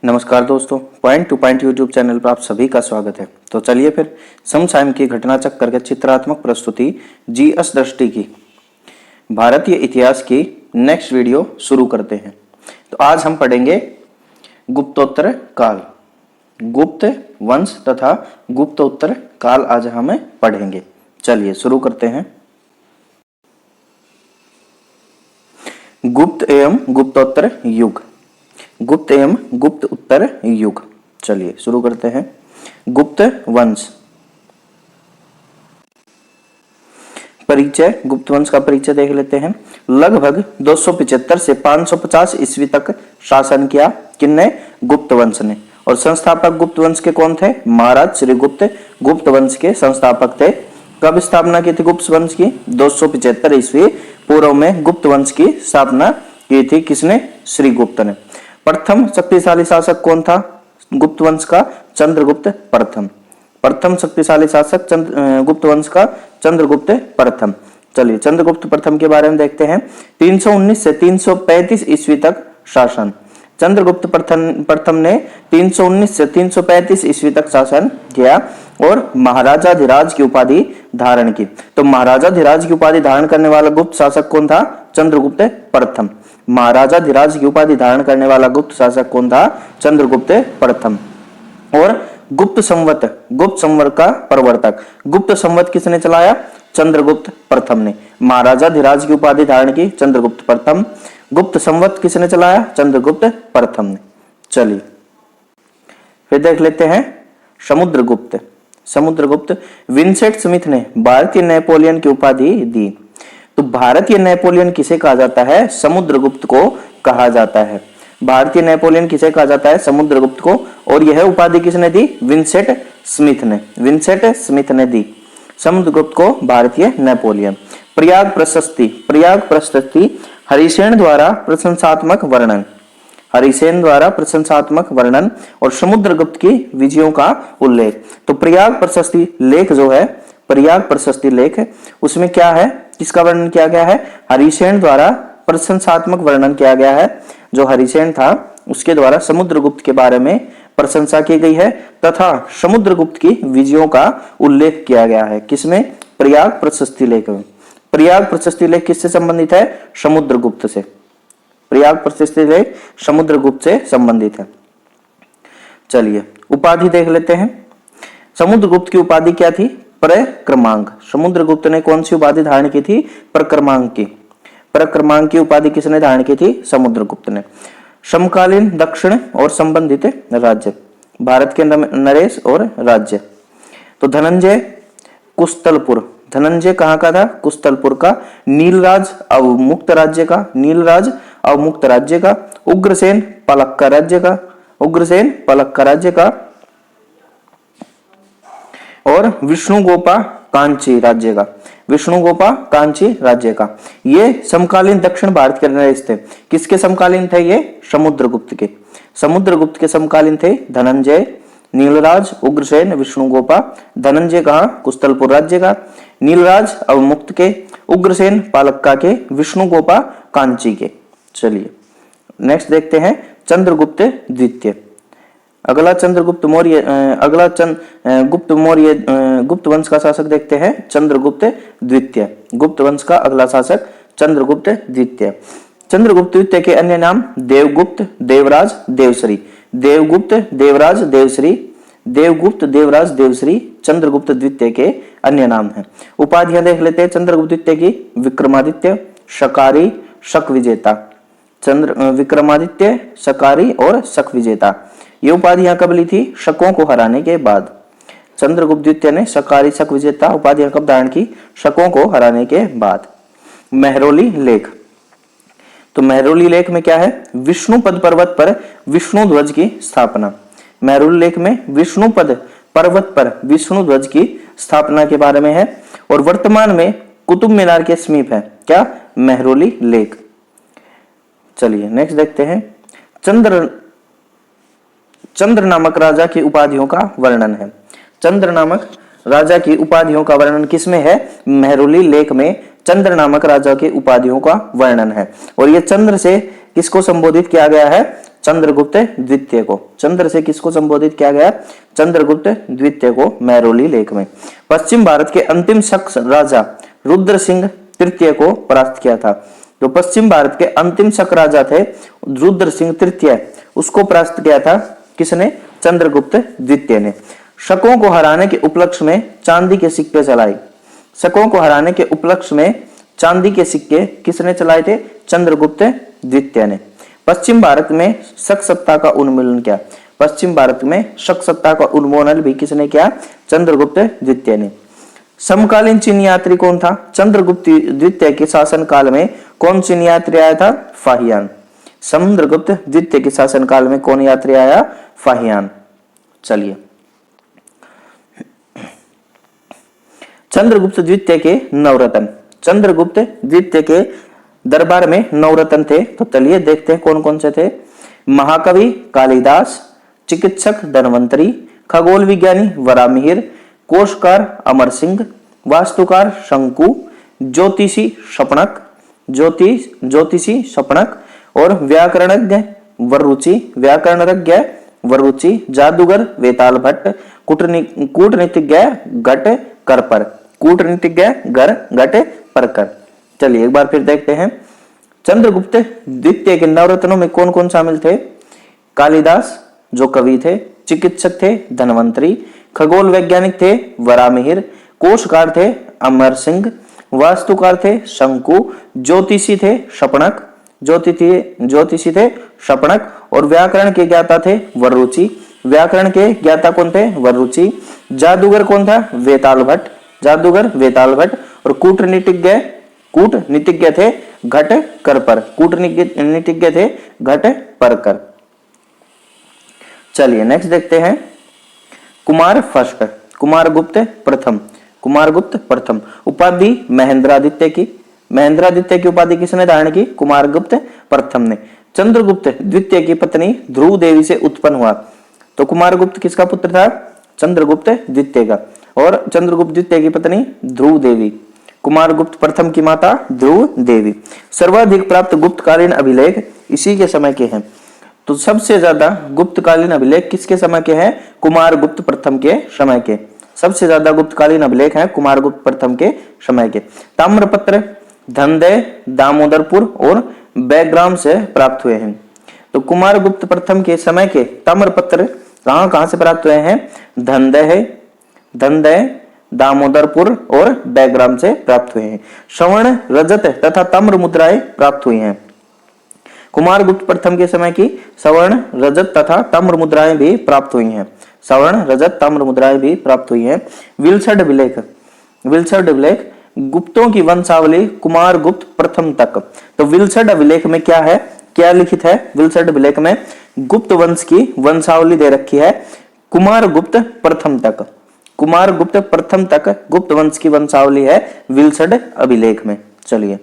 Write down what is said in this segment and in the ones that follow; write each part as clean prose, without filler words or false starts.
नमस्कार दोस्तों, point two point YouTube channel पर आप सभी का स्वागत है। तो चलिए फिर समसामयिक की घटना चक्कर के चित्रात्मक प्रस्तुति जीएस दृष्टि की भारतीय इतिहास की नेक्स्ट वीडियो शुरू करते हैं। तो आज हम पढ़ेंगे गुप्तोत्तर काल, गुप्त वंश तथा गुप्तोत्तर काल आज हम पढ़ेंगे। चलिए शुरू करते हैं। गुप्त एवं गुप्तोत्तर युग, गुप्त एवं गुप्त उत्तर युग। चलिए शुरू करते हैं। गुप्त वंश परिचय, गुप्त वंश का परिचय देख लेते हैं। लगभग 275 से 550 ईस्वी तक शासन किया किसने? गुप्त वंश ने। और संस्थापक गुप्त वंश के कौन थे? महाराज श्रीगुप्त गुप्त वंश के संस्थापक थे। कब स्थापना की थी गुप्त वंश की? 275 ईस्वी पूर्व में गुप्त वंश की स्थापना की थी। किसने? श्रीगुप्त ने। प्रथम शक्तिशाली शासक कौन था गुप्त वंश का? चंद्रगुप्त प्रथम। प्रथम शक्तिशाली शासक गुप्त वंश का चंद्रगुप्त प्रथम। चलिए चंद्रगुप्त प्रथम के बारे में देखते हैं। 319 से 335 ईस्वी तक शासन। चंद्रगुप्त प्रथम ने 319 से 335 ईस्वी तक शासन किया और महाराजाधिराज की उपाधि धारण की। तो महाराजाधिराज की उपाधि धारण करने वाला गुप्त शासक कौन था? चंद्रगुप्त प्रथम। महाराजाधिराज की उपाधि धारण करने वाला गुप्त शासक कौन था? चंद्रगुप्त प्रथम। और गुप्त संवत का प्रवर्तक, गुप्त संवत किसने चलाया? चंद्रगुप्त प्रथम ने। महाराजाधिराज की उपाधि धारण की चंद्रगुप्त प्रथम। गुप्त संवत किसने चलाया? चंद्रगुप्त प्रथम ने। चलिए फिर देख लेते हैं समुद्रगुप्त। समुद्रगुप्त विंसेंट स्मिथ ने भारतीय नेपोलियन की उपाधि दी। तो भारतीय नेपोलियन किसे कहा जाता है? समुद्रगुप्त को कहा जाता है। भारतीय नेपोलियन किसे कहा जाता है? समुद्रगुप्त को। और यह उपाधि किसने दी? विंसेंट स्मिथ ने। विंसेंट स्मिथ ने दी समुद्रगुप्त को भारतीय नेपोलियन। प्रयाग प्रशस्ति, प्रयाग प्रशस्ति हरिसेन द्वारा प्रशंसात्मक वर्णन, हरिसेन द्वारा प्रशंसात्मक वर्णन और समुद्रगुप्त की विजयों का उल्लेख। तो प्रयाग प्रशस्ति लेख जो है, प्रयाग प्रशस्ति लेख, उसमें क्या है? किसका वर्णन किया गया है? हरिसेन द्वारा प्रशंसात्मक वर्णन किया गया है। जो हरिसेन था उसके द्वारा समुद्रगुप्त के बारे में प्रशंसा की गई है तथा समुद्रगुप्त की विजयों का उल्लेख किया गया है। किसमें? प्रयाग प्रशस्ति लेख में। प्रयाग प्रशस्ति लेख किससे संबंधित है? समुद्रगुप्त से। प्रयाग प्रशस्ति लेख समुद्रगुप्त से संबंधित है। चलिए उपाधि देख लेते हैं। समुद्रगुप्त की उपाधि क्या थी? प्रक्रमांक। समुद्रगुप्त ने कौन सी उपाधि धारण की थी? प्रक्रमांक की। प्रक्रमांक की उपाधि किसने धारण की थी? समुद्रगुप्त ने। समकालीन दक्षिण और संबंधित राज्य, भारत के नरेश और राज्य। तो धनंजय कुस्तलपुर, धनंजय कहाँ का था? कुस्तलपुर का। नीलराज अवमुक्त राज्य का, नीलराज अवमुक्त राज्य का। उग्रसेन पलक्का राज्य का, उग्रसेन पलक्का राज्य का। और विष्णुगोपा कांची राज्य का, विष्णुगोपा कांची राज्य का। ये समकालीन दक्षिण भारत के नरेश थे। किसके समकालीन थे ये? समुद्रगुप्त के। समुद्रगुप्त के समकालीन थे धनंजय, नीलराज, उग्रसेन, विष्णुगोपा। धनंजय कहा? कुस्तलपुर राज्य का। नीलराज अवमुक्त के, उग्रसेन पालक्का के, विष्णुगोपा कांची के। चलिए नेक्स्ट देखते हैं चंद्रगुप्त द्वितीय। अगला चंद्रगुप्त मौर्य, गुप्त वंश का शासक देखते हैं चंद्रगुप्त द्वितीय। गुप्त वंश का अगला शासक चंद्रगुप्त द्वितीय। चंद्रगुप्त द्वितीय के अन्य नाम देवगुप्त, देवराज, देवश्री। देवगुप्त, देवराज, देवश्री, देवगुप्त, देवराज, देवश्री चंद्रगुप्त द्वितीय के अन्य नाम हैं। उपाधियां देख लेते हैं चंद्रगुप्त द्वितीय की। विक्रमादित्य, शकारी, शक विजेता। विक्रमादित्य, शकारी और शक विजेता। ये उपाधियां कब ली थी? शकों को हराने के बाद। चंद्रगुप्त द्वितीय ने शकारी, शक विजेता उपाधियां कब धारण की? शकों को हराने के बाद। मेहरौली लेख। तो मेहरौली लेख में क्या है? विष्णुपद पर्वत पर विष्णु ध्वज की स्थापना। मेहरौली लेख में विष्णुपद पर्वत पर विष्णु ध्वज की स्थापना के बारे में है। और वर्तमान में कुतुब मीनार के समीप है। क्या? मेहरौली लेख। चलिए नेक्स्ट देखते हैं। चंद्र नामक राजा की उपाधियों का वर्णन है। चंद्र नामक राजा की उपाधियों का वर्णन किसमें है? मेहरौली लेख में चंद्र नामक राजा की उपाधियों का वर्णन है। और ये चंद्र से किसको संबोधित किया गया है? चंद्रगुप्त द्वितीय को। चंद्र से किसको संबोधित किया गया? चंद्रगुप्त द्वितीय को मैरोली लेख में। पश्चिम भारत के अंतिम शक राजा रुद्र सिंह तृतीय को परास्त किया था। जो पश्चिम भारत के अंतिम शक राजा थे रुद्र सिंह तृतीय, उसको परास्त किया था किसने? चंद्रगुप्त द्वितीय ने। शकों को हराने के उपलक्ष्य में चांदी के सिक्के चलाए। शकों को हराने के उपलक्ष्य में चांदी के सिक्के किसने चलाए थे? चंद्रगुप्त द्वितीय ने। पश्चिम भारत में शक सत्ता का उन्मूलन किया। पश्चिम भारत में शक सत्ता का उन्मूलन भी किसने किया? चंद्रगुप्त द्वितीय ने। समकालीन चीनी यात्री कौन था? चंद्रगुप्त द्वितीय के शासन काल में कौन चीनी यात्री आया था? फाहियान। चंद्रगुप्त द्वितीय के शासन काल में कौन यात्री आया? फाहियान। चलिए, चंद्रगुप्त द्वितीय के नवरत्न। चंद्रगुप्त द्वितीय के दरबार में नवरत्न थे, तो चलिए देखते हैं कौन कौन से थे। महाकवि कालिदास, चिकित्सक धन्वंतरी, खगोल विज्ञानी वरामिहिर, कोशकार अमर सिंह, वास्तुकार शंकु, ज्योतिषी शपणक और व्याकरणज्ञ वरुचि, जादूगर वेताल भट्ट, कूटनीतिज्ञ घट परकर। चलिए एक बार फिर देखते हैं। चंद्रगुप्त द्वितीय के नवरत्नों में कौन कौन शामिल थे? कालिदास जो कवि थे, चिकित्सक थे धन्वंतरी, खगोल वैज्ञानिक थे वरामिहिर, कोशकार थे अमर सिंह, वास्तुकार थे शंकु, ज्योतिषी थे शपणक और व्याकरण के ज्ञाता थे वरुचि। व्याकरण के ज्ञाता कौन थे? वरुचि। जादूगर कौन था? वेताल भट्ट और कूटनीतिज्ञ थे घट परकर। चलिए नेक्स्ट देखते हैं। कुमारगुप्त प्रथम उपाधि महेंद्रादित्य की उपाधि किसने धारण की? कुमारगुप्त प्रथम ने। चंद्रगुप्त द्वितीय की पत्नी ध्रुव देवी से उत्पन्न हुआ, तो कुमारगुप्त किसका पुत्र था? चंद्रगुप्त द्वितीय का। और चंद्रगुप्त द्वितीय की पत्नी ध्रुव देवी, कुमारगुप्त प्रथम की माता ध्रुव देवी। सर्वाधिक प्राप्त गुप्तकालीन अभिलेख इसी के समय के हैं, तो सबसे ज्यादा गुप्तकालीन अभिलेख किसके समय के हैं? कुमारगुप्त प्रथम के समय के। सबसे ज्यादा गुप्तकालीन अभिलेख हैं कुमारगुप्त प्रथम के समय के। ताम्रपत्र धनदय, दामोदरपुर और बैग्राम से प्राप्त हुए हैं। तो कुमारगुप्त प्रथम के समय के ताम्रपत्र कहां से प्राप्त हुए हैं? धनदय, दामोदरपुर और बैग्राम से प्राप्त हुए हैं। स्वर्ण, रजत तथा ताम्र मुद्राएं प्राप्त हुई हैं। कुमारगुप्त प्रथम के समय की स्वर्ण, रजत तथा ताम्र मुद्राएं भी प्राप्त हुई हैं। विल्सड अभिलेख गुप्तों की वंशावली कुमारगुप्त प्रथम तक। तो विल्सड अभिलेख में क्या है, क्या लिखित है? विल्सड अभिलेख में गुप्त वंश की वंशावली दे रखी है कुमारगुप्त प्रथम तक। गुप्त वंश की वंशावली है विल्सड अभिलेख में। चलिए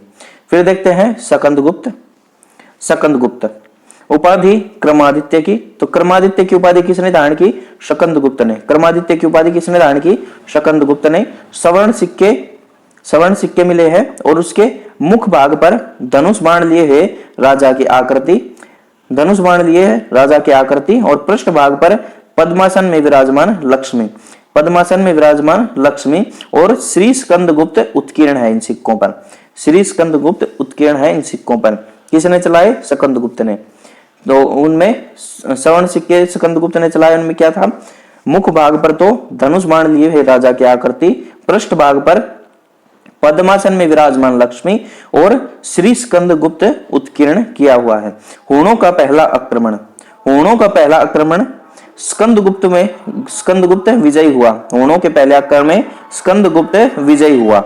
फिर देखते हैं सकंदगुप्त उपाधि क्रमादित्य की। तो क्रमादित्य की उपाधि किसने धारण की? सकंदगुप्त ने। क्रमादित्य की उपाधि किसने धारण की? सकंदगुप्त ने। स्वर्ण सिक्के मिले हैं और उसके मुख भाग पर धनुष बाण लिए हुए राजा की आकृति और पृष्ठ भाग पर पद्मासन में विराजमान लक्ष्मी और श्री स्कंदगुप्त उत्कीर्ण है इन सिक्कों पर। किसने चलाए? सकंदगुप्त ने। तो उनमें स्वर्ण सिक्के सकंदगुप्त ने चलाए, उनमें क्या था? मुख भाग पर तो धनुष बाण लिए हुए राजा की आकृति, पृष्ठ भाग पर पद्मासन में विराजमान लक्ष्मी और श्री स्कंदगुप्त उत्कीर्ण किया हुआ है। हूणों का पहला आक्रमण स्कंदगुप्त विजयी हुआ। हूणों के पहले आक्रमण में स्कंदगुप्त विजयी हुआ।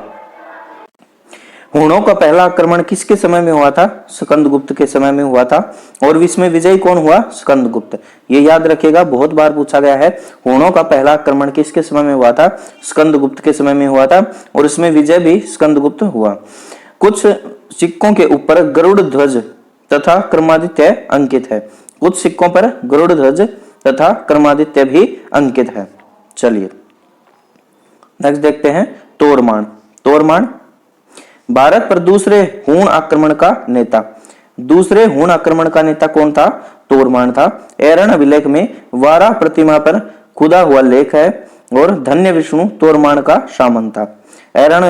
हूणों का पहला आक्रमण किसके समय में हुआ था? स्कंदगुप्त के समय में हुआ था। और इसमें विजयी कौन हुआ? स्कंदगुप्त। ये याद रखिएगा, बहुत बार पूछा गया है। हूणों का पहला आक्रमण किसके समय में हुआ था? स्कंदगुप्त के समय में हुआ था और इसमें विजय भी स्कंदगुप्त हुआ। कुछ सिक्कों के ऊपर गरुड़ ध्वज तथा क्रमादित्य अंकित है। कुछ सिक्कों पर गरुड़ ध्वज तथा क्रमादित्य भी अंकित है। चलिए नेक्स्ट देखते हैं तोरमान भारत पर दूसरे हूण आक्रमण का नेता कौन था? तोरमाण था। ऐरण अभिलेख में वाराह प्रतिमा पर खुदा हुआ लेख है और धन्य विष्णु तोरमाण का शामन था। ऐरण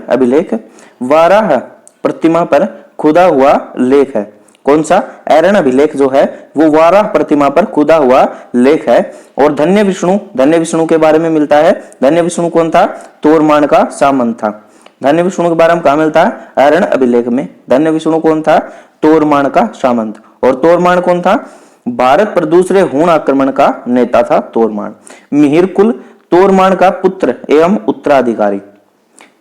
अभिलेख वाराह प्रतिमा पर खुदा हुआ लेख है। कौन सा? ऐरण अभिलेख जो है वो वाराह प्रतिमा पर खुदा हुआ लेख है। और धन्य विष्णु के बारे में मिलता है। धन्य विष्णु कौन था? तोरमाण का सामंत था। धन्य विष्णु के बारे में कहा मिलता है? ऐरण अभिलेख में। धन्य विष्णु कौन था? तोरमाण का सामंत। और तोरमाण कौन था? भारत पर दूसरे हूण आक्रमण का नेता था तोरमाण। मिहिर कुल तोरमाण का पुत्र एवं उत्तराधिकारी।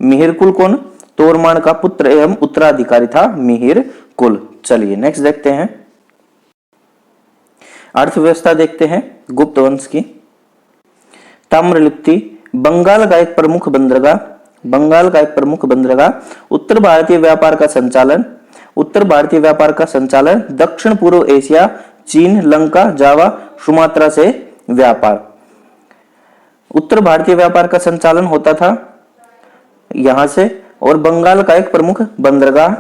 मिहिर कुल कौन? तोरमाण का पुत्र एवं उत्तराधिकारी था मिहिर कुल। चलिए नेक्स्ट देखते हैं, अर्थव्यवस्था देखते हैं गुप्त वंश की। ताम्रलिप्ति बंगाल का एक प्रमुख बंदरगाह। उत्तर भारतीय व्यापार का संचालन दक्षिण पूर्व एशिया, चीन, लंका, जावा, सुमात्रा से व्यापार। उत्तर भारतीय व्यापार का संचालन होता था यहां से, और बंगाल का एक प्रमुख बंदरगाह,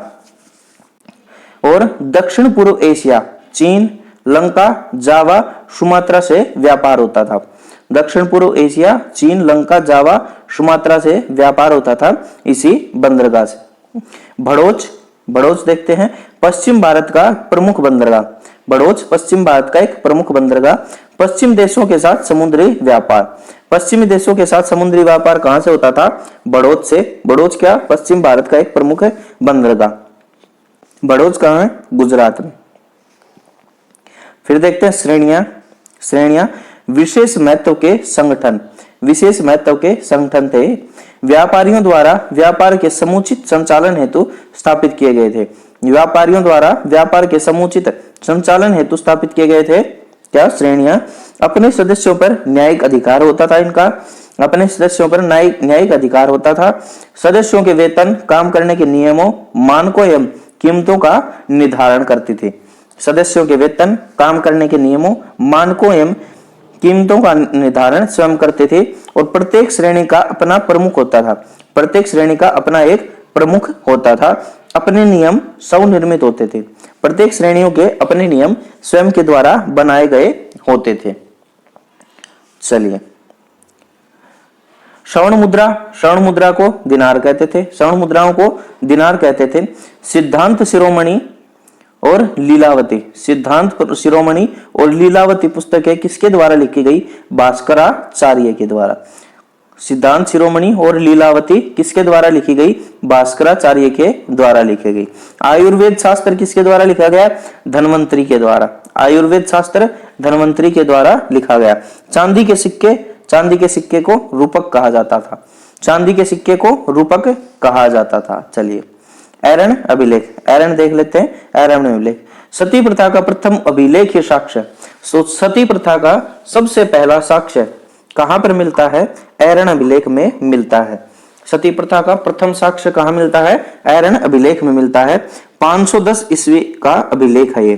और दक्षिण पूर्व एशिया, चीन, लंका, जावा, सुमात्रा से व्यापार होता था। दक्षिण पूर्व एशिया, चीन, लंका, जावा, सुमात्रा से व्यापार होता था इसी बंदरगाह से। भड़ोच देखते हैं, पश्चिम भारत का प्रमुख बंदरगाह। भड़ोच पश्चिम भारत का एक प्रमुख बंदरगाह। पश्चिमी देशों के साथ समुद्री व्यापार कहां से होता था? भड़ोच से। भड़ोच क्या? पश्चिम भारत का एक प्रमुख बंदरगाह। भड़ोच कहां है? गुजरात में। फिर देखते हैं श्रेणियां। विशेष महत्व के संगठन थे। व्यापारियों द्वारा व्यापार के समुचित संचालन हेतु स्थापित किए गए थे। क्या? श्रेणियां। अपने सदस्यों पर न्यायिक अधिकार होता था। सदस्यों के वेतन, काम करने के नियमों, मानकों एवं कीमतों का निर्धारण करती थी। सदस्यों के वेतन, काम करने के नियमों, मानकों एवं कीमतों का निर्धारण स्वयं करते थे। और प्रत्येक श्रेणी का अपना प्रमुख होता था। अपने नियम स्वनिर्मित होते थे। प्रत्येक श्रेणियों के अपने नियम स्वयं के द्वारा बनाए गए होते थे। चलिए, श्रवण मुद्रा को दिनार कहते थे। श्रवण मुद्राओं को दिनार कहते थे। सिद्धांत शिरोमणि और लीलावती पुस्तकें किसके द्वारा लिखी गई? भास्कराचार्य के द्वारा। सिद्धांत शिरोमणि और लीलावती किसके द्वारा लिखी गई? भास्कराचार्य के द्वारा लिखी गई। आयुर्वेद शास्त्र किसके द्वारा लिखा गया? धन्वंतरी के द्वारा। आयुर्वेद शास्त्र धन्वंतरी के द्वारा लिखा गया। चांदी के सिक्के को रूपक कहा जाता था। चलिए, ऐरण देख लेते हैं। ऐरण अभिलेख सती प्रथा का प्रथम अभिलेख साक्ष्य। सती प्रथा का सबसे पहला साक्ष्य कहां पर मिलता है? ऐरण अभिलेख में मिलता है। सती प्रथा का प्रथम साक्ष्य कहां मिलता है? ऐरण अभिलेख में मिलता है। 510 ईस्वी का अभिलेख है ये।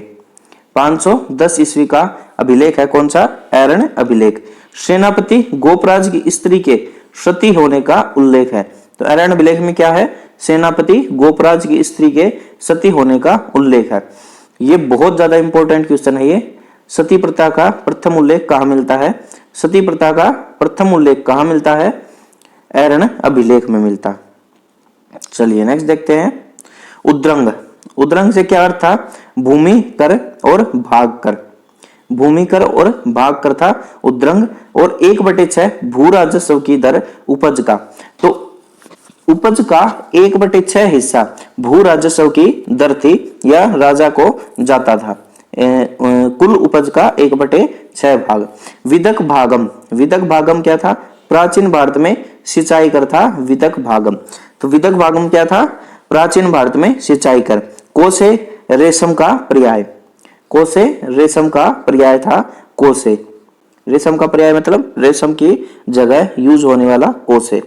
510 ईस्वी का अभिलेख है। कौन सा? ऐरण अभिलेख। सेनापति गोपराज की स्त्री के सती होने का उल्लेख है। तो ऐरण अभिलेख में क्या है? सेनापति गोपराज की स्त्री के सती होने का उल्लेख है। ये बहुत ज्यादा इंपॉर्टेंट क्वेश्चन है ये। सती प्रथा का प्रथम उल्लेख कहां मिलता है? सती प्रथा का प्रथम उल्लेख कहां मिलता है? ऐरण अभिलेख में मिलता। चलिए नेक्स्ट देखते हैं, उद्रंग से क्या अर्थ था? भूमि कर और भाग कर था उद्रंग। और 1/6 भू राजस्व की दर उपज का। तो उपज का 1/6 हिस्सा भू राजस्व की दर थी या राजा को जाता था। कुल उपज का 1/6 भाग। विदक भागम क्या था? प्राचीन भारत में सिंचाई कर था विदक भागम। तो विदक भागम क्या था? प्राचीन भारत में सिंचाई कर। कोसे रेशम का पर्याय था। रेशम का पर्याय मतलब रेशम की जगह यूज होने वाला कोसे।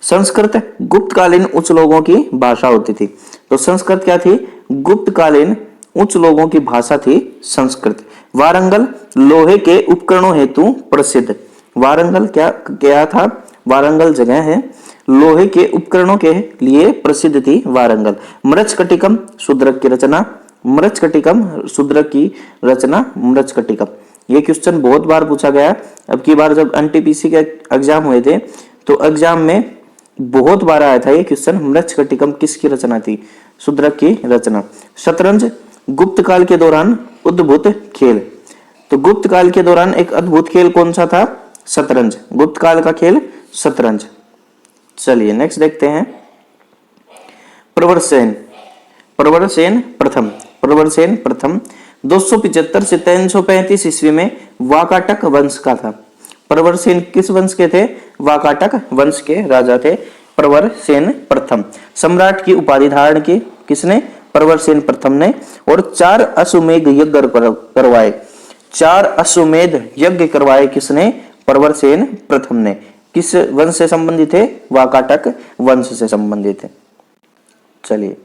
संस्कृत गुप्तकालीन उच्च लोगों की भाषा होती थी। तो संस्कृत क्या थी? गुप्तकालीन उच्च लोगों की भाषा थी संस्कृत। वारंगल लोहे के उपकरणों हेतु प्रसिद्ध। वारंगल क्या था? वारंगल जगह है, लोहे के उपकरणों के लिए प्रसिद्ध थी वारंगल। मृच्छकटिकम शूद्रक की रचना। मृच्छकटिकम शूद्रक की रचना मृच्छकटिकम। ये क्वेश्चन बहुत बार पूछा गया। अब की बार जब एनटीपीसी के एग्जाम हुए थे तो एग्जाम में बहुत बार आया था ये क्वेश्चन, मृच्छकटिकम किसकी रचना थी? शूद्रक की रचना। शतरंज गुप्त काल के दौरान उद्भूत खेल। तो गुप्त काल के दौरान एक अद्भुत खेल कौन सा था? शतरंज। गुप्त काल का खेल शतरंज। चलिए नेक्स्ट देखते हैं। प्रवरसेन। प्रवरसेन प्रथम। प्रवरसेन प्रथम 275 से 335 ईस्वी में वाकाटक वंश का था। प्रवरसेन किस वंश के थे? वाकाटक वंश के राजा थे प्रवरसेन प्रथम। सम्राट की उपाधि धारण की किसने? प्रवरसेन प्रथम ने। और 4 अश्वमेध यज्ञ करवाए। 4 अश्वमेध यज्ञ करवाए किसने? प्रवरसेन प्रथम ने। किस वंश से संबंधित थे? वाकाटक वंश से संबंधित थे। चलिए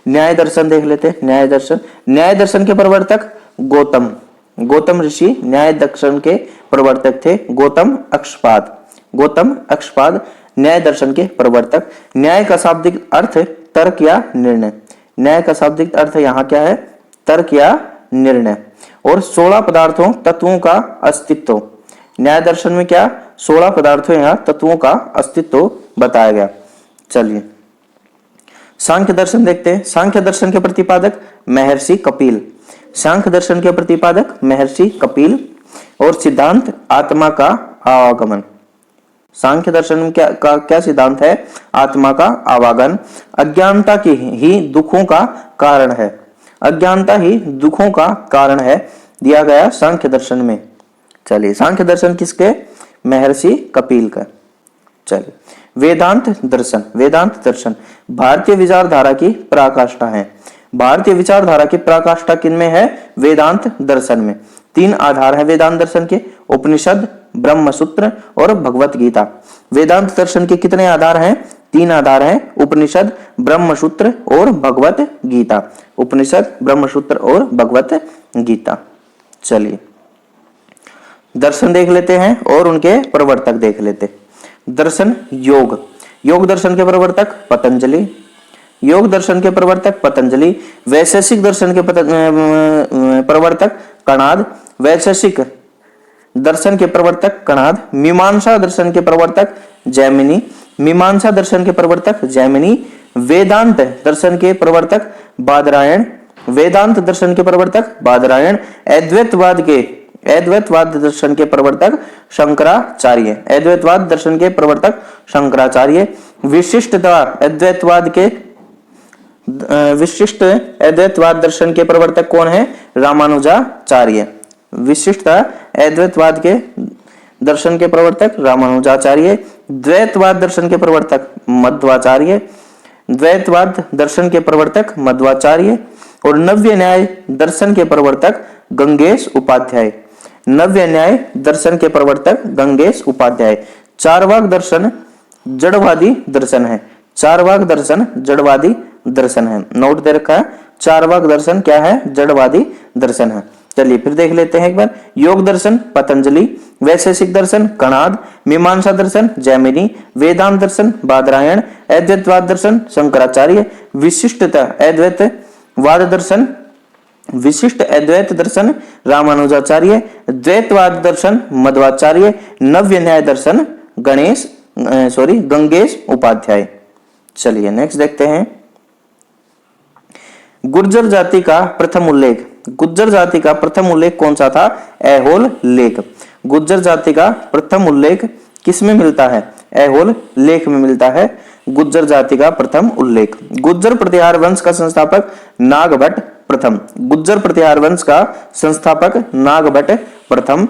न्याय दर्शन देख लेते हैं। न्याय दर्शन। न्याय दर्शन के प्रवर्तक गौतम। गौतम ऋषि न्याय दर्शन के प्रवर्तक थे। गौतम अक्षपाद। गौतम अक्षपाद न्याय दर्शन के प्रवर्तक। न्याय का शाब्दिक अर्थ तर्क या निर्णय। न्याय का शाब्दिक अर्थ यहाँ क्या है? तर्क या निर्णय। और 16 पदार्थों तत्वों का अस्तित्व। न्याय दर्शन में क्या? 16 पदार्थों या तत्वों का अस्तित्व बताया गया। चलिए सांख्य दर्शन देखते हैं। सांख्य दर्शन के प्रतिपादक महर्षि कपिल। सांख्य दर्शन के प्रतिपादक महर्षि कपिल। और सिद्धांत आत्मा का आवागमन। सांख्य दर्शन में क्या सिद्धांत है? आत्मा का आवागमन। अज्ञानता की ही दुखों का कारण है। अज्ञानता ही दुखों का कारण है दिया गया सांख्य दर्शन में। चलिए सांख्य दर्शन किसके? महर्षि कपिल का। चलिए वेदांत दर्शन। वेदांत दर्शन भारतीय विचारधारा की पराकाष्ठा है। भारतीय विचारधारा की पराकाष्ठा किनमें है? वेदांत दर्शन में। 3 आधार है वेदांत दर्शन के, उपनिषद, ब्रह्मसूत्र और भगवत गीता। वेदांत दर्शन के कितने आधार हैं? 3 आधार हैं, उपनिषद, ब्रह्मसूत्र और भगवत गीता। उपनिषद, ब्रह्मसूत्र और भगवत गीता। चलिए दर्शन देख लेते हैं और उनके प्रवर्तक देख लेते हैं। दर्शन योग। योग दर्शन के प्रवर्तक पतंजलि। योग दर्शन के प्रवर्तक पतंजलि। वैशेषिक दर्शन के प्रवर्तक कणाद। वैशेषिक दर्शन के प्रवर्तक कणाद। मीमांसा दर्शन के प्रवर्तक जैमिनी। मीमांसा दर्शन के प्रवर्तक जैमिनी। वेदांत दर्शन के प्रवर्तक बादरायण। वेदांत दर्शन के प्रवर्तक बादरायण। अद्वैतवाद दर्शन के प्रवर्तक शंकराचार्य। अद्वैतवाद दर्शन के प्रवर्तक शंकराचार्य। विशिष्टता अद्वैतवाद के विशिष्ट अद्वैतवाद दर्शन के प्रवर्तक कौन है? रामानुजाचार्य। विशिष्टता अद्वैतवाद के दर्शन के प्रवर्तक रामानुजाचार्य। द्वैतवाद दर्शन के प्रवर्तक मध्वाचार्य। द्वैतवाद दर्शन के प्रवर्तक मध्वाचार्य। और नव्य न्याय दर्शन के प्रवर्तक गंगेश उपाध्याय। नव्य न्याय दर्शन के प्रवर्तक गंगेश उपाध्याय। चारवाक दर्शन जड़वादी दर्शन है। चारवाक दर्शन जड़वादी दर्शन है। नोट दे रखा है, चारवाक दर्शन क्या है? जड़वादी दर्शन है। चलिए फिर देख लेते हैं एक बार। योग दर्शन पतंजलि। वैशेषिक दर्शन कणाद। मीमांसा दर्शन जैमिनी। वेदांत दर्शन बादरायण। अद्वैतवाद दर्शन शंकराचार्य। विशिष्टता अद्वैतवाद दर्शन विशिष्ट अद्वैत दर्शन रामानुजाचार्य। द्वैतवाद दर्शन मध्वाचार्य। नव्य न्याय दर्शन गंगेश उपाध्याय। चलिए नेक्स्ट देखते हैं। गुर्जर जाति का प्रथम उल्लेख। गुर्जर जाति का प्रथम उल्लेख कौन सा था? ऐहोल लेख। गुर्जर जाति का प्रथम उल्लेख किसमें मिलता है? ऐहोल लेख में मिलता है गुर्जर जाति का प्रथम उल्लेख। गुर्जर प्रतिहार वंश का संस्थापक नागभट्ट प्रथम। गुर्जर प्रतिहार वंश का संस्थापक नागभट्ट प्रथम।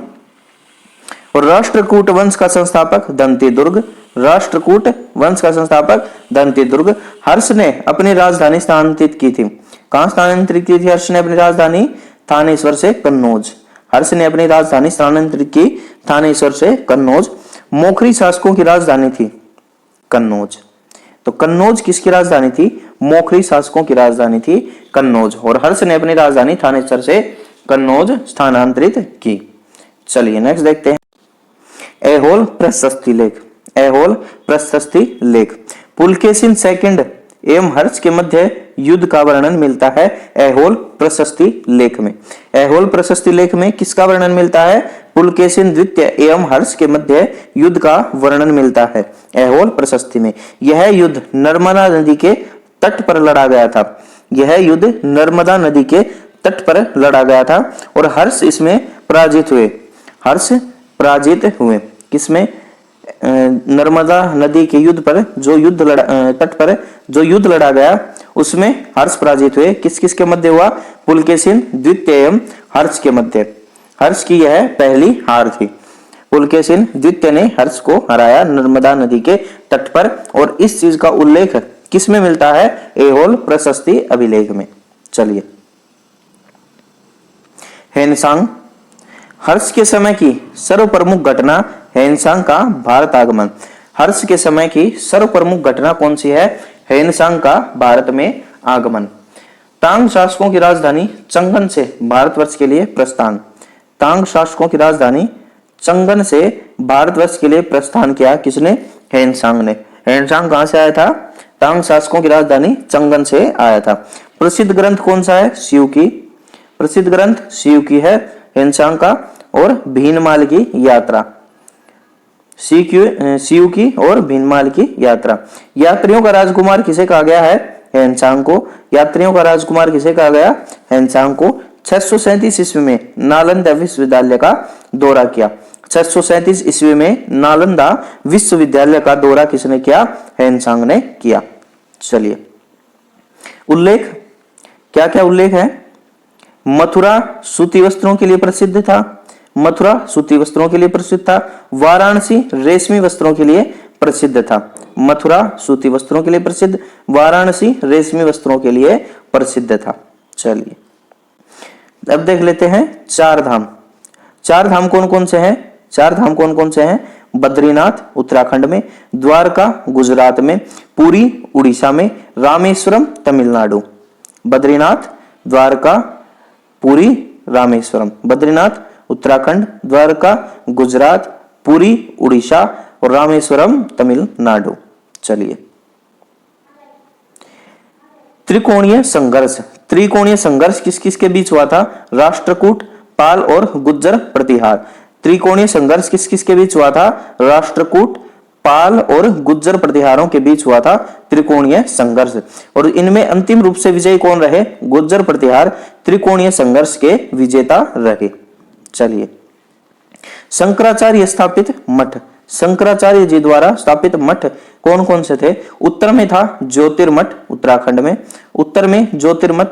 और राष्ट्रकूट वंश का संस्थापक दंतीदुर्ग। राष्ट्रकूट वंश का संस्थापक दंतीदुर्ग। हर्ष ने अपनी राजधानी स्थानांतरित की थी। कहां स्थानांतरित की थी हर्ष ने अपनी राजधानी? थानेश्वर से कन्नौज। हर्ष ने अपनी राजधानी स्थानांतरित की थानेश्वर से कन्नौज। मोखरी शासकों की राजधानी थी कन्नौज। तो कन्नौज किसकी राजधानी थी? मोखरी शासकों की राजधानी थी कन्नौज। और हर्ष ने अपनी राजधानी थानेश्वर से कन्नौज स्थानांतरित की। चलिए नेक्स्ट देखते हैं। ऐहोल प्रशस्ति लेख। ऐहोल प्रशस्ति लेख। पुलकेशिन सेकंड एवं हर्ष के मध्य युद्ध का वर्णन मिलता है ऐहोल प्रशस्ति लेख में। ऐहोल प्रशस्ति लेख में किसका वर्णन मिलता है? पुलकेशिन द्वितीय एवं हर्ष के मध्य युद्ध का वर्णन मिलता है ऐहोल प्रशस्ति में। यह युद्ध नर्मदा नदी के तट पर लड़ा गया था। यह युद्ध नर्मदा नदी के तट पर लड़ा गया था और हर्ष इसमें पराजित हुए। हर्ष पराजित हुए किसमें? नर्मदा नदी के युद्ध पर जो युद्ध लड़ा, तट पर जो युद्ध लड़ा गया उसमें हर्ष पराजित हुए। किस किस के मध्य हुआ? पुलकेशिन द्वितीय एवं हर्ष के मध्य। हर्ष की यह पहली हार थी। पुलकेशिन द्वितीय ने हर्ष को हराया नर्मदा नदी के तट पर और इस चीज का उल्लेख किसमें मिलता है? ऐहोल प्रशस्ति अभिलेख में। चलिए, हेनसांग। हर्ष के समय की सर्वप्रमुख घटना हेनसांग का भारत आगमन। हर्ष के समय की सर्वप्रमुख घटना कौन सी है? हेनसांग का भारत में आगमन। तांग शासकों की राजधानी चंगन से भारतवर्ष के लिए प्रस्थान। तांग शासकों की राजधानी चंगन से भारतवर्ष के लिए प्रस्थान किया किसने? हेनसांग ने। हेनसांग कहां से आया था? तांग शासकों की राजधानी चंगन से आया था। प्रसिद्ध ग्रंथ कौन सा है? शिव की। प्रसिद्ध ग्रंथ शिव की है हेनसांग का और भीनमाल की यात्रा। शिव की और भीनमाल की यात्रा। यात्रियों का राजकुमार किसे कहा गया है? हेनसांग को। यात्रियों का राजकुमार किसे कहा गया? हेनसांग को। 637 ईस्वी में नालंदा विश्वविद्यालय का दौरा किया। 637 ईस्वी में नालंदा विश्वविद्यालय का दौरा किसने किया? हेनसांग ने किया। चलिए, उल्लेख क्या क्या उल्लेख है? मथुरा सूती वस्त्रों के लिए प्रसिद्ध था। मथुरा सूती वस्त्रों के लिए प्रसिद्ध था। वाराणसी रेशमी वस्त्रों के लिए प्रसिद्ध था। मथुरा सूती वस्त्रों के लिए प्रसिद्ध, वाराणसी रेशमी वस्त्रों के लिए प्रसिद्ध था। चलिए, अब देख लेते हैं चार धाम। चार धाम कौन कौन से हैं? चार धाम कौन कौन से हैं? बद्रीनाथ उत्तराखंड में, द्वारका गुजरात में, पुरी उड़ीसा में, रामेश्वरम तमिलनाडु। बद्रीनाथ, द्वारका, पुरी, रामेश्वरम। बद्रीनाथ उत्तराखंड, द्वारका गुजरात, पुरी उड़ीसा और रामेश्वरम तमिलनाडु। चलिए, त्रिकोणीय संघर्ष। त्रिकोणीय संघर्ष किस किस के बीच हुआ था? राष्ट्रकूट, पाल और गुज्जर प्रतिहार। त्रिकोणीय संघर्ष किस किस के बीच हुआ था? राष्ट्रकूट, पाल और गुज्जर प्रतिहारों के बीच हुआ था त्रिकोणीय संघर्ष। और इनमें अंतिम रूप से विजयी कौन रहे? गुज्जर प्रतिहार त्रिकोणीय संघर्ष के विजेता रहे। चलिए, शंकराचार्य स्थापित मठ। शंकराचार्य जी द्वारा स्थापित मठ कौन कौन से थे? उत्तर में था ज्योतिर्मठ उत्तराखंड में। उत्तर में ज्योतिर्मठ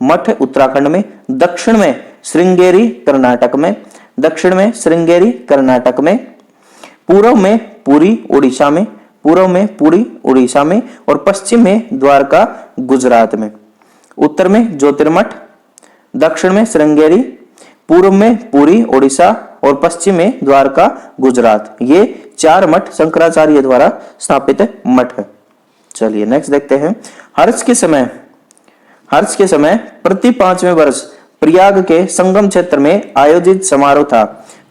मठ उत्तराखंड में। दक्षिण में श्रृंगेरी कर्नाटक में। दक्षिण में श्रृंगेरी कर्नाटक में। पूर्व में पुरी उड़ीसा में। पूर्व में पुरी उड़ीसा में और पश्चिम में द्वारका गुजरात में। उत्तर में ज्योतिर्मठ, दक्षिण में श्रृंगेरी, पूर्व में पुरी उड़ीसा और पश्चिम में द्वारका गुजरात। ये चार मठ शंकराचार्य द्वारा स्थापित मठ है। चलिए, नेक्स्ट देखते हैं। हर्ष के समय प्रति 5वें वर्ष प्रयाग के संगम क्षेत्र में आयोजित समारोह था।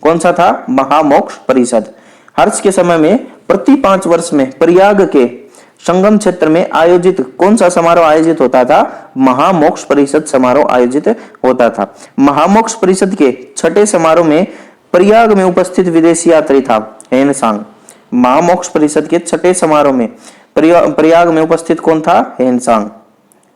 कौन सा था? महामोक्ष परिषद। हर्ष के समय में प्रति 5 वर्ष में प्रयाग के संगम क्षेत्र में आयोजित कौन सा समारोह आयोजित होता था? महामोक्ष परिषद समारोह आयोजित होता था। महामोक्ष परिषद के छठे समारोह में प्रयाग में उपस्थित विदेशी यात्री था हेनसांग। महामोक्ष परिषद के छठे समारोह में प्रयाग में उपस्थित कौन था?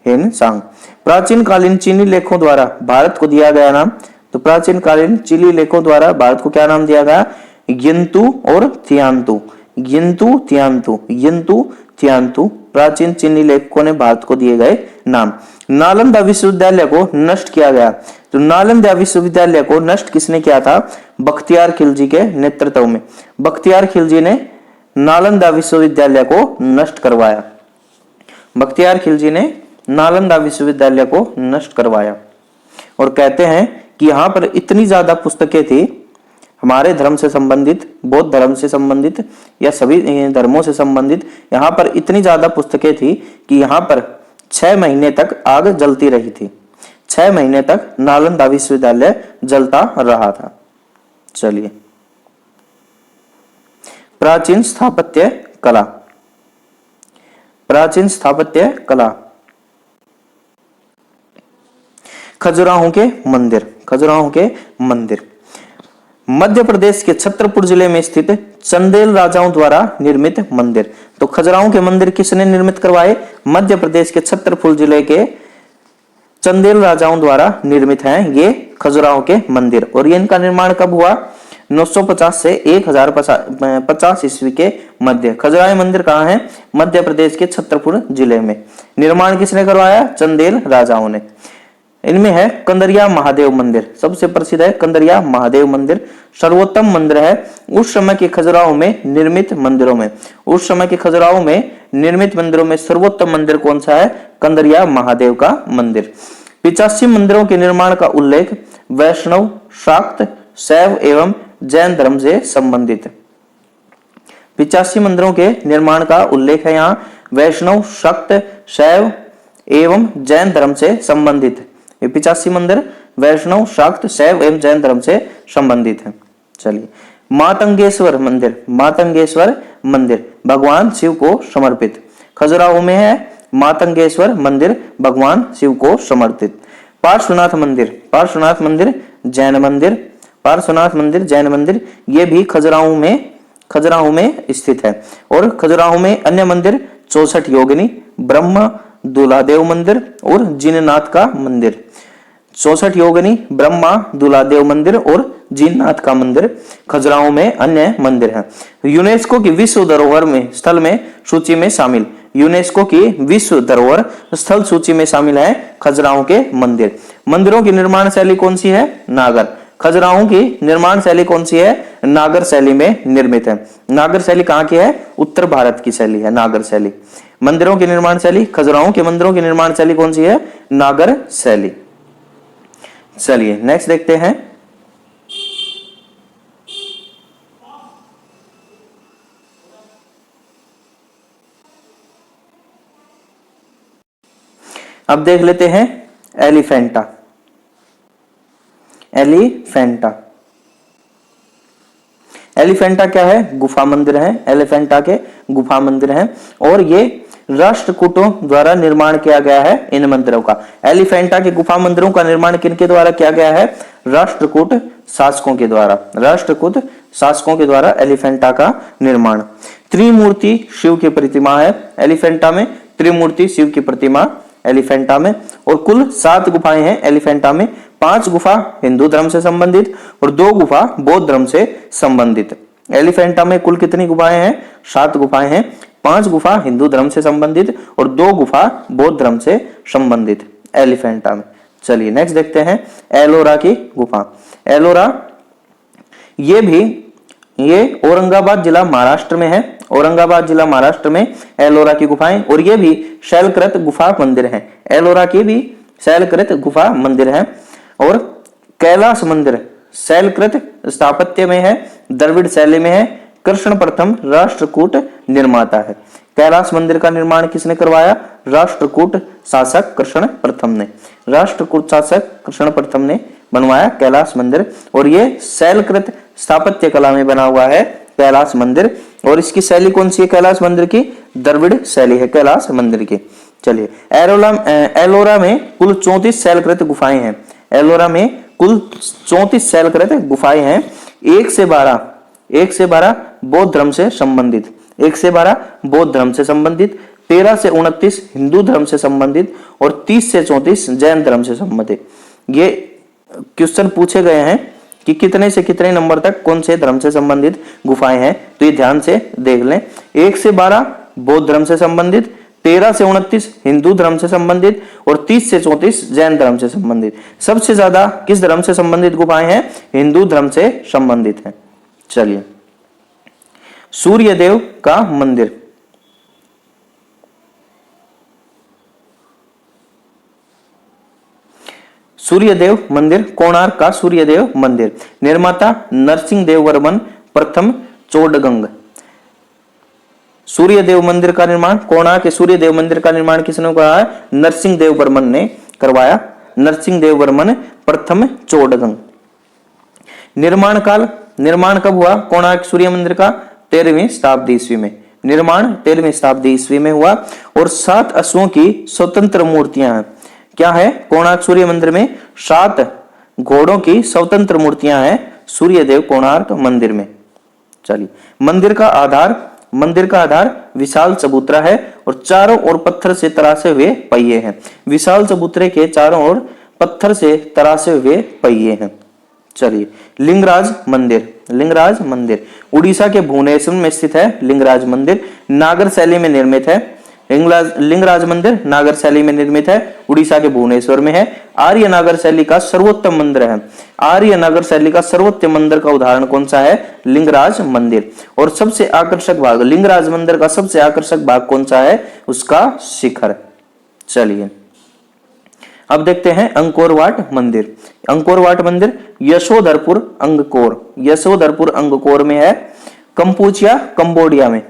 हेनसांग। प्राचीन कालीन चीनी लेखों द्वारा भारत को दिया गया नाम। तो प्राचीन कालीन चीनी लेखों द्वारा भारत को क्या नाम दिया गया? यिंतु और थियांतु। यिंतु थियांतु प्राचीन चीनी लेखकों ने भारत को दिए गए नाम। नालंदा विश्वविद्यालय को नष्ट किया गया। तो नालंदा विश्वविद्यालय को नष्ट किसने किया था? बख्तियार खिलजी के नेतृत्व में। बख्तियार खिलजी ने नालंदा विश्वविद्यालय को नष्ट करवाया। बख्तियार खिलजी ने नालंदा विश्वविद्यालय को नष्ट करवाया और कहते हैं कि यहाँ पर इतनी ज्यादा पुस्तकें थी हमारे धर्म से संबंधित, बौद्ध धर्म से संबंधित या सभी धर्मों से संबंधित, यहाँ पर इतनी ज्यादा पुस्तकें थी कि यहाँ पर 6 महीने तक आग जलती रही थी। 6 महीने तक नालंदा विश्वविद्यालय जलता रहा था। चलिए, प्राचीन स्थापत्य कला। प्राचीन स्थापत्य कला। खजुराहो के मंदिर, खजुराहो के मंदिर मध्य प्रदेश के छतरपुर जिले में स्थित चंदेल राजाओं द्वारा निर्मित मंदिर। तो खजुराहो के मंदिर किसने निर्मित करवाए? मध्य प्रदेश के छतरपुर जिले के चंदेल राजाओं द्वारा निर्मित हैं ये खजुराहो के मंदिर। और ये इनका निर्माण कब हुआ? 950 से 1050 ईस्वी के मध्य। खजुराहो मंदिर कहाँ है? मध्य प्रदेश के छतरपुर जिले में। निर्माण किसने करवाया? चंदेल राजाओं ने। इनमें है कंदरिया महादेव मंदिर, सबसे प्रसिद्ध है कंदरिया महादेव मंदिर, सर्वोत्तम मंदिर है उस समय के खजुराहो में निर्मित मंदिरों में। उस समय के खजुराहो में निर्मित मंदिरों में सर्वोत्तम मंदिर कौन सा है? कंदरिया महादेव का मंदिर। 85 मंदिरों के निर्माण का उल्लेख वैष्णव, शाक्त, शैव एवं जैन धर्म से संबंधित। 85 मंदिरों के निर्माण का उल्लेख है यहाँ वैष्णव, शाक्त, शैव एवं जैन धर्म से संबंधित। ये 85 मंदिर वैष्णव, शाक्त, शैव एवं जैन धर्म से संबंधित है। चलिए, मातंगेश्वर मंदिर, मातंगेश्वर मंदिर भगवान शिव को समर्पित। खजुराहो में है मातंगेश्वर मंदिर भगवान शिव को समर्पित। पार्श्वनाथ मंदिर, पार्श्वनाथ मंदिर जैन मंदिर, पार्श्वनाथ मंदिर जैन मंदिर ये भी खजुराहो में स्थित है। और खजुराहो में अन्य मंदिर 64 योगिनी, ब्रह्मा दूलादेव मंदिर और जिननाथ का मंदिर। 64 योगिनी, ब्रह्मा दूलादेव मंदिर और जिननाथ का मंदिर खजुराहो में अन्य मंदिर है। यूनेस्को की विश्व धरोहर में स्थल में सूची में शामिल, यूनेस्को की विश्व धरोहर स्थल सूची में शामिल है खजुराहो के मंदिर। मंदिरों की निर्माण शैली कौन सी है? नागर। खजुराहो की निर्माण शैली कौन सी है? नागर शैली में निर्मित है। नागर शैली कहाँ की है? उत्तर भारत की शैली है नागर शैली। मंदिरों की निर्माण शैली, खजुराहो के मंदिरों की निर्माण शैली कौन सी है? नागर शैली। चलिए नेक्स्ट देखते हैं। अब देख लेते हैं एलिफेंटा। एलिफेंटा, एलिफेंटा क्या है? गुफा मंदिर है। एलिफेंटा के गुफा मंदिर हैं और ये राष्ट्रकूटों द्वारा निर्माण किया गया है इन मंदिरों का। एलिफेंटा के गुफा मंदिरों का निर्माण किनके द्वारा किया गया है? राष्ट्रकूट शासकों के द्वारा। राष्ट्रकूट शासकों के द्वारा एलिफेंटा का निर्माण। त्रिमूर्ति शिव की प्रतिमा है एलिफेंटा में। त्रिमूर्ति शिव की प्रतिमा एलिफेंटा में। और कुल 7 गुफाएं हैं एलिफेंटा में। 5 गुफा हिंदू धर्म से संबंधित और 2 गुफा बौद्ध धर्म से संबंधित। एलिफेंटा में कुल कितनी गुफाएं हैं? 7 गुफाएं हैं। 5 गुफा हिंदू धर्म से संबंधित और 2 गुफा बौद्ध धर्म से संबंधित एलिफेंटा में। चलिए नेक्स्ट देखते हैं एलोरा की गुफा। एलोरा ये औरंगाबाद जिला महाराष्ट्र में है। औरंगाबाद जिला महाराष्ट्र में एलोरा की गुफाएं। और ये भी शैलकृत गुफा मंदिर है। एलोरा की भी शैलकृत गुफा मंदिर है। और कैलाश मंदिर शैलकृत स्थापत्य में है, द्रविड़ शैली में है। कृष्ण प्रथम राष्ट्रकूट निर्माता है। कैलाश मंदिर का निर्माण किसने करवाया? राष्ट्रकूट शासक कृष्ण प्रथम ने। राष्ट्रकूट शासक कृष्ण प्रथम ने बनवाया कैलाश मंदिर। और ये शैलकृत स्थापत्य कला में बना हुआ है कैलाश मंदिर। और इसकी शैली कौन सी है? कैलाश मंदिर की द्रविड़ शैली है कैलाश मंदिर की। चलिए, एलोरा में कुल 34 शैलकृत गुफाएं हैं। एलोरा में कुल 34 शैलकृत गुफाएं हैं। 1 से 12 बौद्ध धर्म से संबंधित। 1 से 12 बौद्ध धर्म से संबंधित, 13 से 29 हिंदू धर्म से संबंधित और 30 से 34 जैन धर्म से संबंधित। ये क्वेश्चन पूछे गए हैं कि कितने से कितने नंबर तक कौन से धर्म से संबंधित गुफाएं हैं, तो ये ध्यान से देख लें। 1 से 12 बौद्ध धर्म से संबंधित, 13 से 29 हिंदू धर्म से संबंधित और 30 से 34 जैन धर्म से संबंधित। सबसे ज्यादा किस धर्म से संबंधित गुफाएं हैं? हिंदू धर्म से संबंधित है। चलिए, सूर्यदेव का मंदिर। सूर्यदेव मंदिर, कोणार्क का सूर्यदेव मंदिर, निर्माता नरसिंह देव वर्मन प्रथम चोडगंग। सूर्यदेव मंदिर का निर्माण, कोणार्क के सूर्यदेव मंदिर का निर्माण किसने कराया? नरसिंह देव वर्मन ने करवाया। नरसिंह देव वर्मन प्रथम चोडगंग। निर्माण काल, निर्माण कब हुआ कोणार्क सूर्य मंदिर का? 13वीं शताब्दी ईस्वी में। निर्माण 13वीं शताब्दी ईस्वी में हुआ। और 7 अश्वों की स्वतंत्र मूर्तियां हैं। क्या है? कोणार्क सूर्य मंदिर में 7 घोड़ों की स्वतंत्र मूर्तियां हैं सूर्यदेव कोणार्क मंदिर में। चलिए, मंदिर का आधार विशाल चबूतरा है और चारों ओर पत्थर से तरासे हुए पहिए हैं। विशाल चबूतरे के चारों ओर पत्थर से तरासे हुए पहिए हैं। चलिए, लिंगराज मंदिर उड़ीसा के भुवनेश्वर में स्थित है। लिंगराज मंदिर नागर शैली में निर्मित है। लिंगराज मंदिर नागर शैली में निर्मित है, उड़ीसा के भुवनेश्वर में है। आर्य नागर शैली का सर्वोत्तम मंदिर है। आर्य नागर शैली का सर्वोत्तम मंदिर का उदाहरण कौन सा है? लिंगराज मंदिर। और सबसे आकर्षक भाग, लिंगराज मंदिर का सबसे आकर्षक भाग कौन सा है? उसका शिखर। चलिए, अब देखते हैं अंकोर वाट मंदिर। अंकोर वाट मंदिर यशोधरपुर अंगकोर में है, कंपुचिया कंबोडिया में।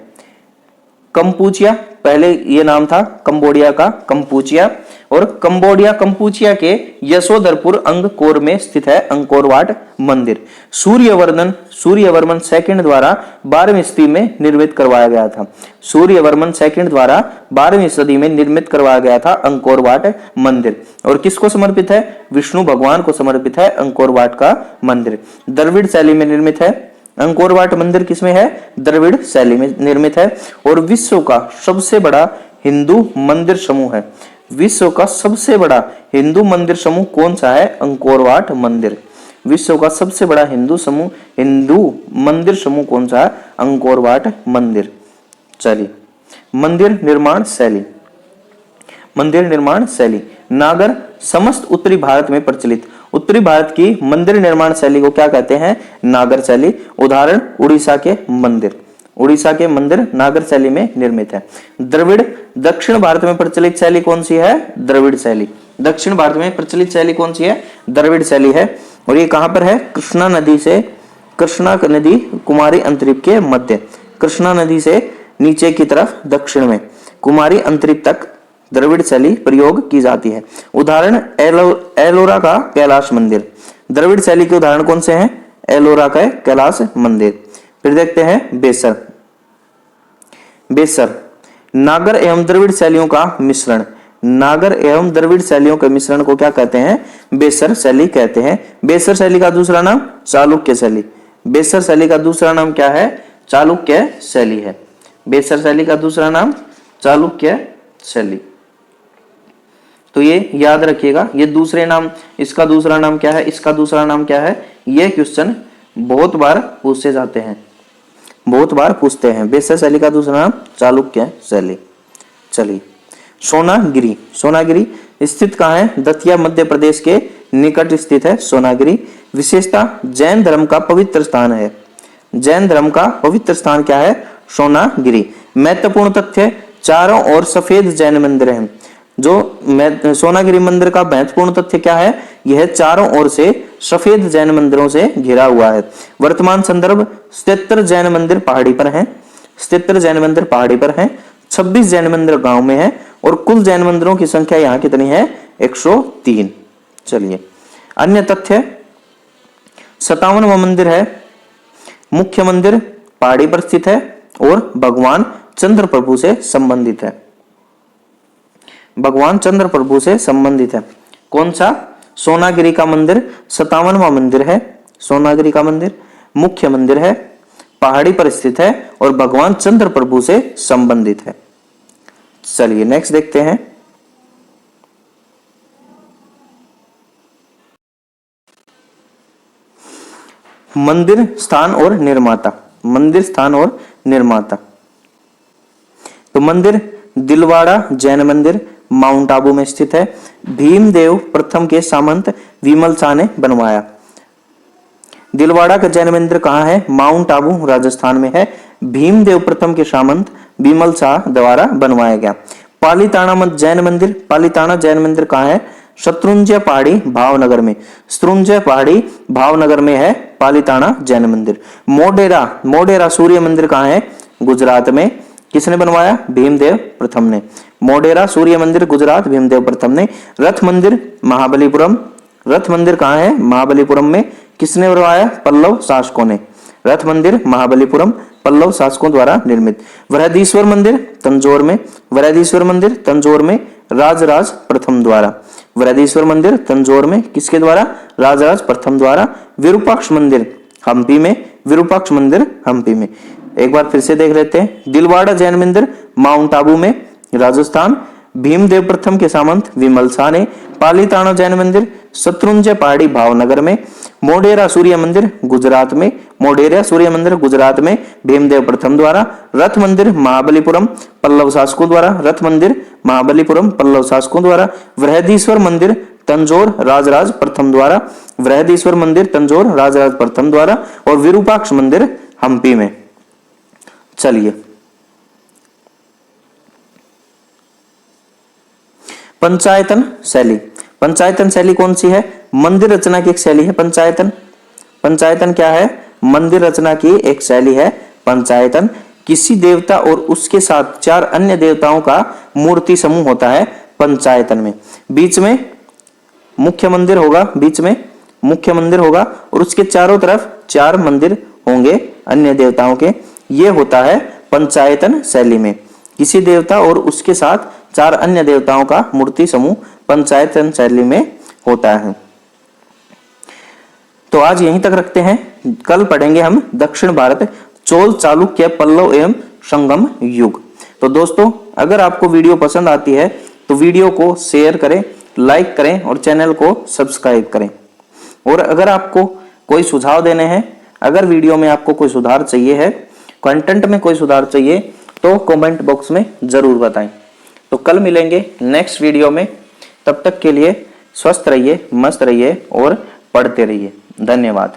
कंपुचिया पहले ये नाम था कंबोडिया का, कंपुचिया, और कंपुचिया के यशोधरपुर अंगकोर में स्थित है अंकोर वाट मंदिर। सूर्यवर्मन सेकंड द्वारा 12वीं सदी में निर्मित करवाया गया था। सूर्यवर्मन सेकंड द्वारा 12वीं सदी में निर्मित करवाया गया था अंकोर वाट मंदिर। और किसको समर्पित है? विष्णु भगवान को समर्पित है अंकोर वाट का मंदिर। द्रविड़ शैली में निर्मित है। अंकोर वाट मंदिर किसमें है? द्रविड़ शैली में निर्मित है। और विश्व का सबसे बड़ा हिंदू मंदिर समूह है। विश्व का सबसे बड़ा हिंदू मंदिर समूह कौन सा है? अंकोर वाट मंदिर। विश्व का सबसे बड़ा हिंदू मंदिर समूह कौन सा है? अंकोर वाट मंदिर। चलिए, मंदिर निर्माण शैली नागर समस्त उत्तरी भारत में प्रचलित। उत्तरी भारत की मंदिर निर्माण शैली को क्या कहते हैं? नागर शैली। उदाहरण उड़ीसा के मंदिर नागर शैली में निर्मित है। द्रविड़ दक्षिण भारत में प्रचलित शैली कौन सी है? द्रविड़ शैली। दक्षिण भारत में प्रचलित शैली कौन सी है? द्रविड़ शैली है। और ये कहां पर है? कृष्णा नदी कुमारी अंतरीप के मध्य, कृष्णा नदी से नीचे की तरफ दक्षिण में कुमारी अंतरीप तक द्रविड़ शैली प्रयोग की जाती है। उदाहरण एलोरा का कैलाश मंदिर। द्रविड़ शैली के उदाहरण कौन से हैं? एलोरा का कैलाश मंदिर। फिर देखते हैं बेसर नागर एवं द्रविड़ शैलियों का मिश्रण। नागर एवं द्रविड़ शैलियों के मिश्रण को क्या कहते हैं? बेसर शैली कहते हैं। बेसर शैली का दूसरा नाम चालुक्य शैली। बेसर शैली का दूसरा नाम क्या है? चालुक्य शैली है। बेसर शैली का दूसरा नाम चालुक्य शैली। तो ये याद रखिएगा, ये दूसरे नाम, इसका दूसरा नाम क्या है, इसका दूसरा नाम क्या है, ये क्वेश्चन बहुत बार पूछे जाते हैं, बहुत बार पूछते हैं। बेसर शैली का दूसरा नाम चालुक्य शैली। चलिए, सोनागिरी स्थित कहाँ है? दतिया मध्य प्रदेश के निकट स्थित है सोनागिरी। विशेषता जैन धर्म का पवित्र स्थान है। जैन धर्म का पवित्र स्थान क्या है? सोनागिरी। महत्वपूर्ण तथ्य चारों ओर सफेद जैन मंदिर हैं। जो सोनागिरी मंदिर का महत्वपूर्ण तथ्य क्या है? यह चारों ओर से सफेद जैन मंदिरों से घिरा हुआ है। वर्तमान संदर्भ 77 जैन मंदिर पहाड़ी पर हैं। 77 जैन मंदिर पहाड़ी पर हैं। 26 जैन मंदिर गांव में है। और कुल जैन मंदिरों की संख्या यहाँ कितनी है? 103। चलिए, अन्य तथ्य 57वां मंदिर है। मुख्य मंदिर पहाड़ी पर स्थित है और भगवान चंद्र प्रभु से संबंधित है। भगवान चंद्र प्रभु से संबंधित है। कौन सा? सोनागिरी का मंदिर 57वां मंदिर है। सोनागिरी का मंदिर मुख्य मंदिर है, पहाड़ी पर स्थित है और भगवान चंद्र प्रभु से संबंधित है। चलिए नेक्स्ट देखते हैं। मंदिर स्थान और निर्माता। मंदिर स्थान और निर्माता। तो मंदिर दिलवाड़ा जैन मंदिर माउंट आबू में स्थित है। भीमदेव प्रथम के सामंत विमल शाह ने बनवाया। दिलवाड़ा का जैन मंदिर कहाँ है? माउंट आबू राजस्थान में है। भीमदेव प्रथम के सामंत विमल शाह द्वारा बनवाया गया। पालीताना जैन मंदिर। पालीताना जैन मंदिर कहाँ है? शत्रुंजय पहाड़ी भावनगर में। शत्रुंजय पहाड़ी भावनगर में है पालीताना जैन मंदिर। मोढेरा सूर्य मंदिर कहाँ है? गुजरात में। किसने बनवाया? भीमदेव प्रथम ने। मोढेरा सूर्य मंदिर गुजरात, भीमदेव प्रथम ने। रथ मंदिर महाबलीपुरम। रथ मंदिर कहाँ है? महाबलीपुरम में। किसने बनवाया? पल्लव शासकों ने। रथ मंदिर महाबलीपुरम पल्लव शासकों द्वारा निर्मित। बृहदीश्वर मंदिर तंजौर में, बृहदीश्वर मंदिर तंजौर में राजराज प्रथम द्वारा। बृहदीश्वर मंदिर तंजौर में किसके द्वारा? राजराज प्रथम द्वारा। विरूपाक्ष मंदिर हम्पी में, विरूपाक्ष मंदिर हम्पी में। एक बार फिर से देख लेते हैं। दिलवाड़ा जैन मंदिर माउंट आबू में, राजस्थान। भीमदेव प्रथम के सामंत विमल शाह ने। पालीताना जैन मंदिर शत्रुंजय पहाड़ी भावनगर में। मोढेरा सूर्य मंदिर गुजरात में, मोढेरा सूर्य मंदिर गुजरात में भीमदेव प्रथम द्वारा। रथ मंदिर महाबलीपुरम पल्लव शासकों द्वारा, रथ मंदिर महाबलीपुरम पल्लव शासकों द्वारा। बृहदीश्वर मंदिर तंजौर राजराज प्रथम द्वारा, बृहदीश्वर मंदिर तंजौर राजराज प्रथम द्वारा। और विरूपाक्ष मंदिर हम्पी में। चलिए, पंचायतन शैली। पंचायतन शैली कौन सी है? मंदिर रचना की एक शैली है पंचायतन। पंचायतन क्या है? मंदिर रचना की एक शैली है पंचायतन। किसी देवता और उसके साथ 4 अन्य देवताओं का मूर्ति समूह होता है पंचायतन में। बीच में मुख्य मंदिर होगा, बीच में मुख्य मंदिर होगा और उसके चारों तरफ 4 मंदिर होंगे अन्य देवताओं के। ये होता है पंचायतन शैली में। किसी देवता और उसके साथ 4 अन्य देवताओं का मूर्ति समूह पंचायतन शैली में होता है। तो आज यहीं तक रखते हैं। कल पढ़ेंगे हम दक्षिण भारत, चोल, चालुक्य, पल्लव एवं संगम युग। तो दोस्तों, अगर आपको वीडियो पसंद आती है तो वीडियो को शेयर करें, लाइक करें और चैनल को सब्सक्राइब करें। और अगर आपको कोई सुझाव देने हैं, अगर वीडियो में आपको कोई सुधार चाहिए है, कंटेंट में कोई सुधार चाहिए, तो कमेंट बॉक्स में जरूर बताएं। तो कल मिलेंगे नेक्स्ट वीडियो में। तब तक के लिए स्वस्थ रहिए, मस्त रहिए और पढ़ते रहिए। धन्यवाद।